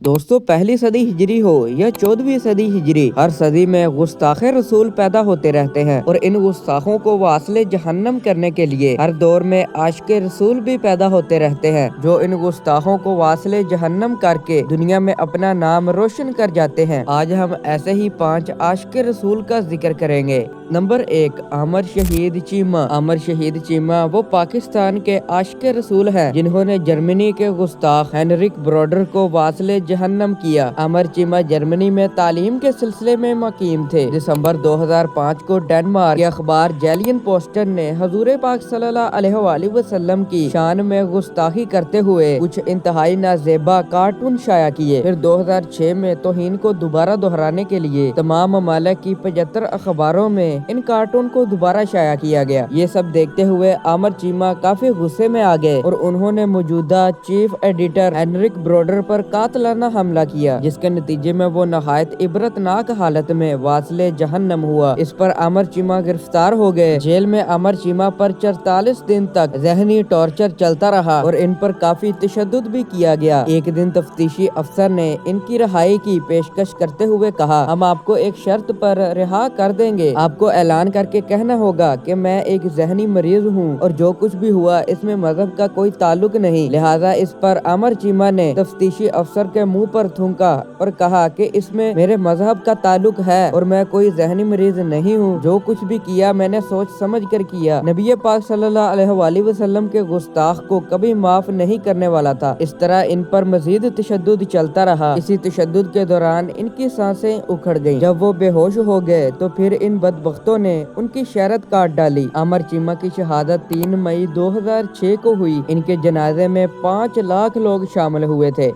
दोस्तों, पहली सदी हिजरी हो या 14वीं सदी हिजरी, हर सदी में गुस्ताखे रसूल पैदा होते रहते हैं और इन गुस्ताखों को वासले जहन्नम करने के लिए हर दौर में आशिक़े रसूल भी पैदा होते रहते हैं, जो इन गुस्ताखों को वासले जहन्नम करके दुनिया में अपना नाम रोशन कर जाते हैं। आज हम ऐसे ही 5 आशिक़े रसूल का जिक्र करेंगे। नंबर 1, अमर शहीद चीमा। अमर शहीद चीमा वो पाकिस्तान के आशिक़े रसूल हैं जिन्होंने जर्मनी के गुस्ताख हेनरिक ब्रॉडर को वासले जहन्नम किया। अमर चीमा जर्मनी में तालीम के सिलसिले में मुकीम थे। दिसंबर 2005 को डेनमार्क के अखबार जेलियन पोस्टर ने हजूर पाक सल्लल्लाहु अलैहि वसल्लम की शान में गुस्ताखी करते हुए कुछ इंतहाई नाजेबा कार्टून शाया किए। फिर 2006 में तौहीन को दोबारा दोहराने के लिए तमाम ममालिक की 75 अखबारों में इन कार्टून को दोबारा शाया किया गया। ये सब देखते हुए अमर चीमा काफी गुस्से में आ गए और उन्होंने मौजूदा चीफ एडिटर हेनरिक ब्रॉडर पर कातलाना हमला किया, जिसके नतीजे में वो नहायत इबरतनाक हालत में वासले जहन्नम हुआ। इस पर अमर चीमा गिरफ्तार हो गए। जेल में अमर चीमा पर 44 दिन तक ज़हनी टॉर्चर चलता रहा और इन पर काफी तशद्दुद भी किया गया। एक दिन तफ्तीशी अफसर ने इनकी रिहाई की पेशकश करते हुए कहा, हम आपको एक शर्त पर रिहा कर देंगे। आपको ऐलान करके कहना होगा कि मैं एक ज़हनी मरीज हूँ और जो कुछ भी हुआ इसमें मजहब का कोई ताल्लुक नहीं। लिहाजा इस पर अमर चीमा ने तफ्तीशी अफसर के मुंह पर थूका और कहा कि इसमें मेरे मजहब का ताल्लुक है और मैं कोई ज़हनी मरीज नहीं हूँ। जो कुछ भी किया मैंने सोच समझ कर किया। नबी पाक सल्लल्लाहु अलैहि वसल्लम के गुस्ताख को कभी माफ नहीं करने वाला था। इस तरह इन पर मजीद तशद्दुद चलता रहा। इसी तशद्दुद के दौरान इनकी सांसें उखड़ गईं। जब वो बेहोश हो गए तो फिर इन बदबख्तों ने उनकी शरत काट डाली। अमर चीमा की शहादत 3 मई 2006 को हुई। इनके जनाजे में 5 लाख लोग शामिल हुए थे।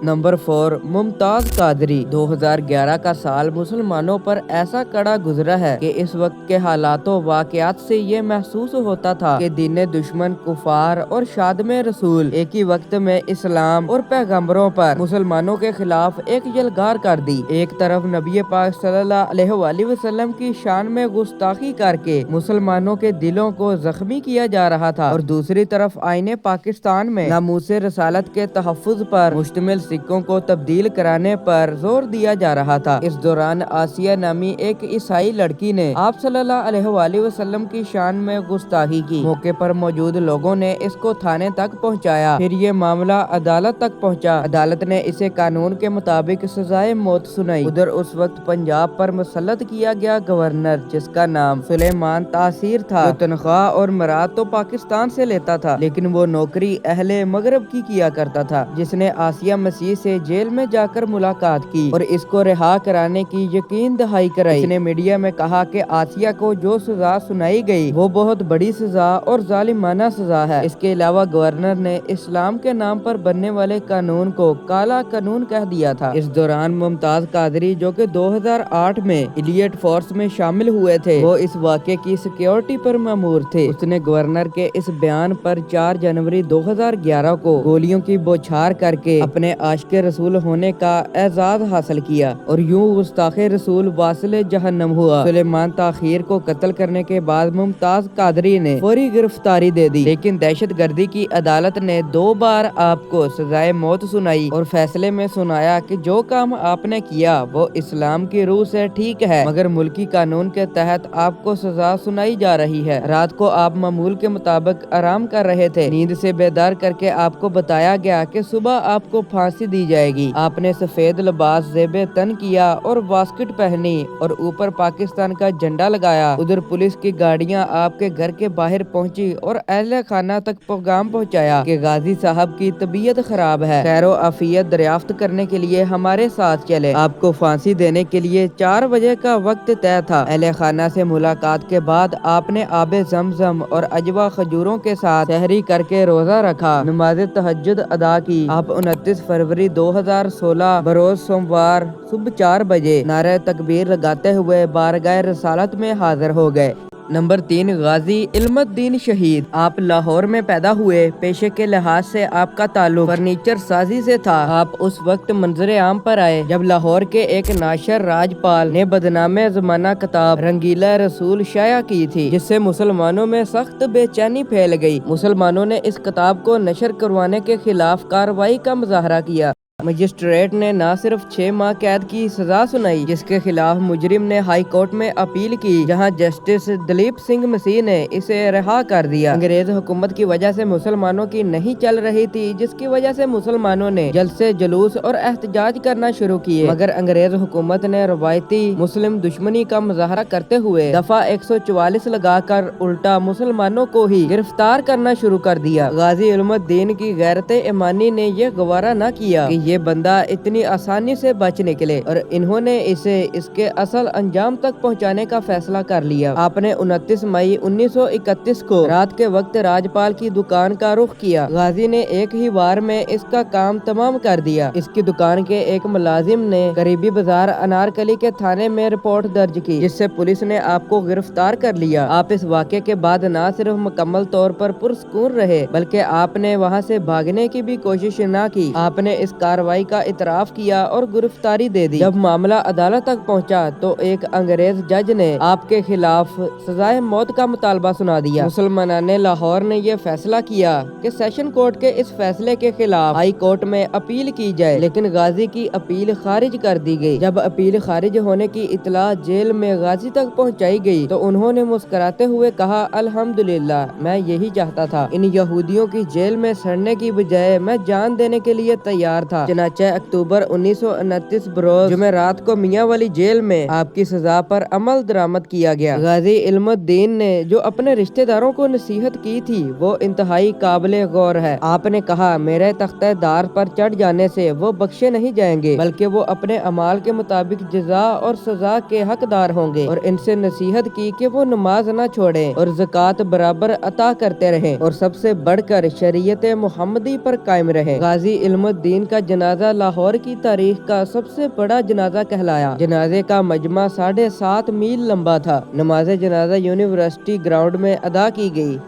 नंबर 4, मुमताज कादरी। 2011 का साल मुसलमानों पर ऐसा कड़ा गुजरा है कि इस वक्त के हालातों वाकयात से ये महसूस होता था कि दीन दुश्मन कुफार और शादमे रसूल एक ही वक्त में इस्लाम और पैगंबरों पर मुसलमानों के खिलाफ एक यलगार कर दी। एक तरफ नबी पाक सल्लल्लाहु अलैहि वसल्लम की शान में गुस्ताखी करके मुसलमानों के दिलों को जख्मी किया जा रहा था और दूसरी तरफ आईने पाकिस्तान में नामूसे रसालत के तहफ़्फ़ुज़ पर मुश्तमिल सिक्कों को तब्दील कराने पर जोर दिया जा रहा था। इस दौरान आसिया नामी एक ईसाई लड़की ने आप सल्लल्लाहु अलैहि वसल्लम की शान में गुस्ताखी की। मौके पर मौजूद लोगों ने इसको थाने तक पहुंचाया। फिर ये मामला अदालत तक पहुंचा। अदालत ने इसे कानून के मुताबिक सजाए मौत सुनाई। उधर उस वक्त पंजाब पर मुसल्लत किया गया गवर्नर, जिसका नाम सुलेमान तासीर था, जो तनख्वाह और मराद तो पाकिस्तान से लेता था, लेकिन वो नौकरी अहले मगरब की किया करता था, जिसने आसिया से जेल में जाकर मुलाकात की और इसको रिहा कराने की यकीन दहाई कराई। इसने मीडिया में कहा कि आसिया को जो सजा सुनाई गई वो बहुत बड़ी सजा और जालिमाना सजा है। इसके अलावा गवर्नर ने इस्लाम के नाम पर बनने वाले कानून को काला कानून कह दिया था। इस दौरान मुमताज कादरी, जो कि 2008 में इलियट फोर्स में शामिल हुए थे, वो इस वाक़े की सिक्योरिटी पर मामूर थे। उसने गवर्नर के इस बयान पर 4 जनवरी 2011 को गोलियों की बौछार करके अपने आशिक़े रसूल होने का एजाज हासिल किया और यूं गुस्ताखे रसूल वासिले जहन्नम हुआ। सुलेमान ताखीर को कत्ल करने के बाद मुमताज कादरी ने फौरी गिरफ्तारी दे दी, लेकिन दहशत गर्दी की अदालत ने 2 बार आपको सजाए मौत सुनाई और फैसले में सुनाया कि जो काम आपने किया वो इस्लाम की रूह से ठीक है, मगर मुल्की कानून के तहत आपको सजा सुनाई जा रही है। रात को आप मामूल के मुताबिक आराम कर रहे थे। नींद से बेदार करके आपको बताया गया कि सुबह आपको फांसी दी जाएगी। आपने सफेद लिबास ज़ेबे तन किया और वास्किट पहनी और ऊपर पाकिस्तान का झंडा लगाया। उधर पुलिस की गाड़ियां आपके घर के बाहर पहुंची और अहले खाना तक पैगाम पहुंचाया कि गाजी साहब की तबीयत खराब है, खैरो आफियत दरियाफ्त करने के लिए हमारे साथ चले। आपको फांसी देने के लिए 4 बजे का वक्त तय था। अहले खाना से मुलाकात के बाद आपने आबे ज़मज़म और अजवा खजूरों के साथ सहरी करके रोजा रखा, नमाज तहज्जुद अदा की। आप 29 फरवरी 2016 बरोज सोमवार सुबह 4 बजे नारे तकबीर लगाते हुए बारगाह रसालत में हाजिर हो गए। नंबर 3, गाजी इल्मुद्दीन शहीद। आप लाहौर में पैदा हुए। पेशे के लिहाज से आपका ताल्लुक फर्नीचर साजी से था। आप उस वक्त मंजरे आम पर आए जब लाहौर के एक नाशर राजपाल ने बदनामे ज़माना किताब रंगीला रसूल शाया की थी, जिससे मुसलमानों में सख्त बेचैनी फैल गई। मुसलमानों ने इस किताब को नशर करवाने के खिलाफ कार्रवाई का मुजाहरा किया। मजिस्ट्रेट ने न सिर्फ 6 माह कैद की सजा सुनाई, जिसके खिलाफ मुजरिम ने हाई कोर्ट में अपील की, जहां जस्टिस दलीप सिंह मसीह ने इसे रिहा कर दिया। अंग्रेज हुकूमत की वजह से मुसलमानों की नहीं चल रही थी, जिसकी वजह से मुसलमानों ने जलसे जुलूस और एहतजाज करना शुरू किए, मगर अंग्रेज हुकूमत ने रवायती मुस्लिम दुश्मनी का मुजाहरा करते हुए दफा 144 लगाकर उल्टा मुसलमानों को ही गिरफ्तार करना शुरू कर दिया। गाजी इल्मुद्दीन की गैरत ईमानी ने यह गवारा न किया कि ये बंदा इतनी आसानी से बच निकले, और इन्होंने इसे इसके असल अंजाम तक पहुंचाने का फैसला कर लिया। आपने 29 मई 1931 को रात के वक्त राजपाल की दुकान का रुख किया। गाजी ने एक ही बार में इसका काम तमाम कर दिया। इसकी दुकान के एक मुलाजिम ने करीबी बाजार अनारकली के थाने में रिपोर्ट दर्ज की, जिससे पुलिस ने आपको गिरफ्तार कर लिया। आप इस वाक़े के बाद न सिर्फ मुकम्मल तौर पर पुरसकून रहे, बल्कि आपने वहाँ से भागने की भी कोशिश न की। आपने इस कार्रवाई का इतराफ किया और गिरफ्तारी दे दी। जब मामला अदालत तक पहुंचा तो एक अंग्रेज जज ने आपके खिलाफ सजाए मौत का मुतालबा सुना दिया। मुसलमानाने लाहौर ने यह फैसला किया कि सेशन कोर्ट के इस फैसले के खिलाफ हाई कोर्ट में अपील की जाए, लेकिन गाजी की अपील खारिज कर दी गई। जब अपील खारिज होने की इतला जेल में गाजी तक पहुंचाई गई तो उन्होंने मुस्कुराते हुए कहा, अल्हम्दुलिल्लाह, मैं यही चाहता था। इन यहूदियों की जेल में सड़ने की बजाय मैं जान देने के लिए तैयार था। चनाचे अक्टूबर 1929 बरोज जुमेरात को मियां वाली जेल में आपकी सजा पर अमल दरामद किया गया। गाजी इल्मुद्दीन ने जो अपने रिश्तेदारों को नसीहत की थी वो इंतहाई काबिले गौर है। आपने कहा, मेरे तख्तेदार पर चढ़ जाने से वो बख्शे नहीं जाएंगे, बल्कि वो अपने अमाल के मुताबिक जजा और सजा के हकदार होंगे, और इनसे नसीहत की कि वो नमाज न छोड़ें और ज़कात बराबर अता करते रहें, और सबसे बढ़कर शरीयत मुहम्मदी पर कायम रहें। गाजी इल्मुद्दीन का जनाजा लाहौर की तारीख का सबसे बड़ा जनाजा कहलाया। जनाजे का मजमा 7.5 मील लंबा था। नमाज जनाजा यूनिवर्सिटी ग्राउंड में अदा की गई।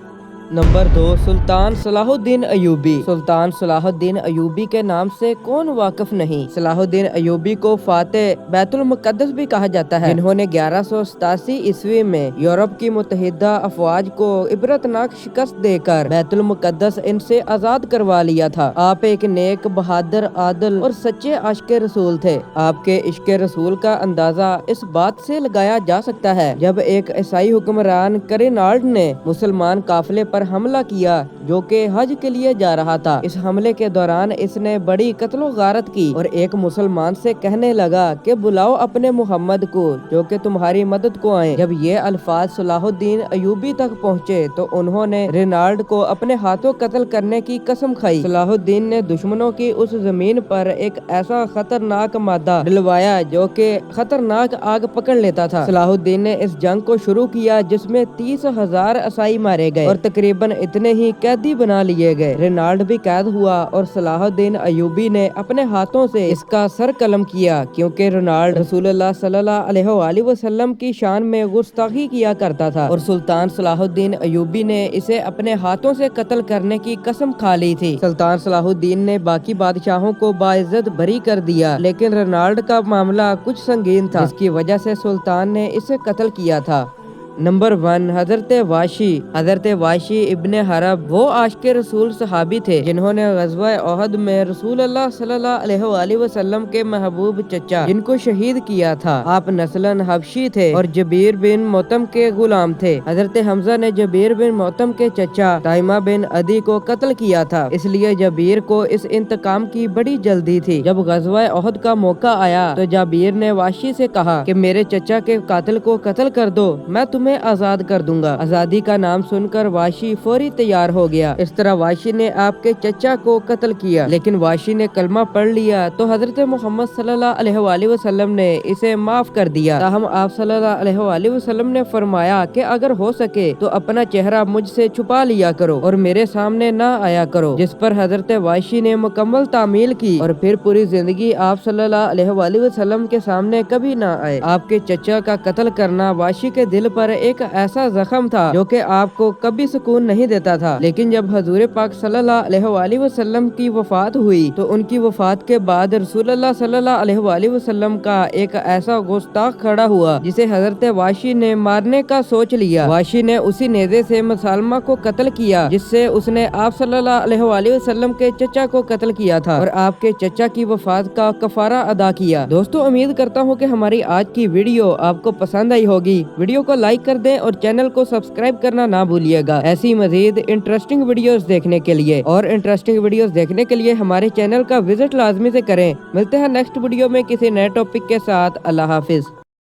नंबर 2, सुल्तान सलाहुद्दीन अयूबी। सुल्तान सलाहुद्दीन अयूबी के नाम से कौन वाकिफ नहीं। सलाहुद्दीन अयूबी को फातेह बैतुल मुकद्दस भी कहा जाता है, जिन्होंने 1187 ईस्वी में यूरोप की मुत्तहिदा अफवाज को इबरतनाक शिकस्त देकर बैतुल मुकद्दस इनसे आजाद करवा लिया था। आप एक नेक, बहादुर, आदिल और सच्चे आशिक रसूल थे। आपके इश्क रसूल का अंदाजा इस बात से लगाया जा सकता है जब एक ईसाई हुक्मरान करेनाल्ड ने मुसलमान काफिले पर हमला किया जो कि हज के लिए जा रहा था। इस हमले के दौरान इसने बड़ी कत्लो गारत की और एक मुसलमान से कहने लगा कि बुलाओ अपने मुहम्मद को जो कि तुम्हारी मदद को आए। जब ये अल्फाज सलाहुद्दीन अयूबी तक पहुँचे तो उन्होंने रेनाल्ड को अपने हाथों कत्ल करने की कसम खाई। सलाहुद्दीन ने दुश्मनों की उस जमीन पर एक ऐसा खतरनाक मादा डलवाया जो कि खतरनाक आग पकड़ लेता था। सलाहुद्दीन ने इस जंग को शुरू किया जिसमें 30,000 ईसाई मारे गए और तकरीबन इतने ही कैदी बना लिए गए। रेनाल्ड भी कैद हुआ और सलाहुद्दीन अयूबी ने अपने हाथों से इसका सर कलम किया, क्योंकि रेनाल्ड रसूलुल्लाह सल्लल्लाहु अलैहि वसल्लम की शान में गुस्ताखी किया करता था और सुल्तान सलाहुद्दीन अयूबी ने इसे अपने हाथों से कत्ल करने की कसम खा ली थी। सुल्तान सलाहुद्दीन ने बाकी बादशाहों को बाइज्जत बरी कर दिया, लेकिन रेनाल्ड का मामला कुछ संगीन था, जिसकी वजह से सुल्तान ने इसे कत्ल किया था। नंबर 1, हजरत वाशी। हजरत वाशी इब्ने हरब वो आशिक रसूल सहाबी थे जिन्होंने ग़ज़वा ओहद में रसूलुल्लाह सल्लल्लाहु अलैहि वसल्लम के महबूब चचा जिनको शहीद किया था। आप नस्लन हबशी थे और जबीर बिन मोतम के गुलाम थे। हजरत हमजा ने जबीर बिन मोतम के चचा ताइमा बिन अदी को कत्ल किया था, इसलिए जबीर को इस इंतकाम की बड़ी जल्दी थी। जब ग़ज़वा ओहद का मौका आया तो जबीर ने वाशी से कहा कि मेरे चचा के कातिल को कत्ल कर दो, मैं तुम्हें आजाद कर दूंगा। आजादी का नाम सुनकर वाशी फौरी तैयार हो गया। इस तरह वाशी ने आपके चचा को कत्ल किया, लेकिन वाशी ने कलमा पढ़ लिया तो हजरत मोहम्मद सल्लल्लाहु अलैहि वसल्लम ने इसे माफ कर दिया। ताहम आप सल्लल्लाहु अलैहि वसल्लम ने फरमाया कि अगर हो सके तो अपना चेहरा मुझसे छुपा लिया करो और मेरे सामने न आया करो, जिस पर हजरत वाशी ने मुकम्मल तामील की और फिर पूरी जिंदगी आप सल्लल्लाहु अलैहि वसल्लम के सामने कभी न आए। आपके चचा का कत्ल करना वाशी के दिल पर ایک ایسا زخم تھا جو کہ آپ کو کبھی سکون نہیں دیتا تھا، لیکن جب حضور پاک صلی اللہ علیہ وآلہ وسلم کی وفات ہوئی تو ان کی وفات کے بعد رسول اللہ صلی اللہ علیہ وآلہ وسلم کا ایک ایسا گستاخ کھڑا ہوا جسے حضرت واشی نے مارنے کا سوچ لیا۔ واشی نے اسی نیزے سے مسالمہ کو قتل کیا جس سے اس نے آپ صلی اللہ علیہ وآلہ وسلم کے چچا کو قتل کیا تھا اور آپ کے چچا کی وفات کا کفارہ ادا کیا۔ دوستو امید کرتا ہوں کہ ہماری آج کی ویڈیو آپ کو پسند آئی ہوگی۔ ویڈیو کو لائک کر دیں اور چینل کو سبسکرائب کرنا نہ بھولیے گا ایسی مزید انٹرسٹنگ ویڈیوز دیکھنے کے لیے، اور انٹرسٹنگ ویڈیوز دیکھنے کے لیے ہمارے چینل کا وزٹ لازمی سے کریں۔ ملتے ہیں نیکسٹ ویڈیو میں کسی نئے ٹاپک کے ساتھ۔ اللہ حافظ۔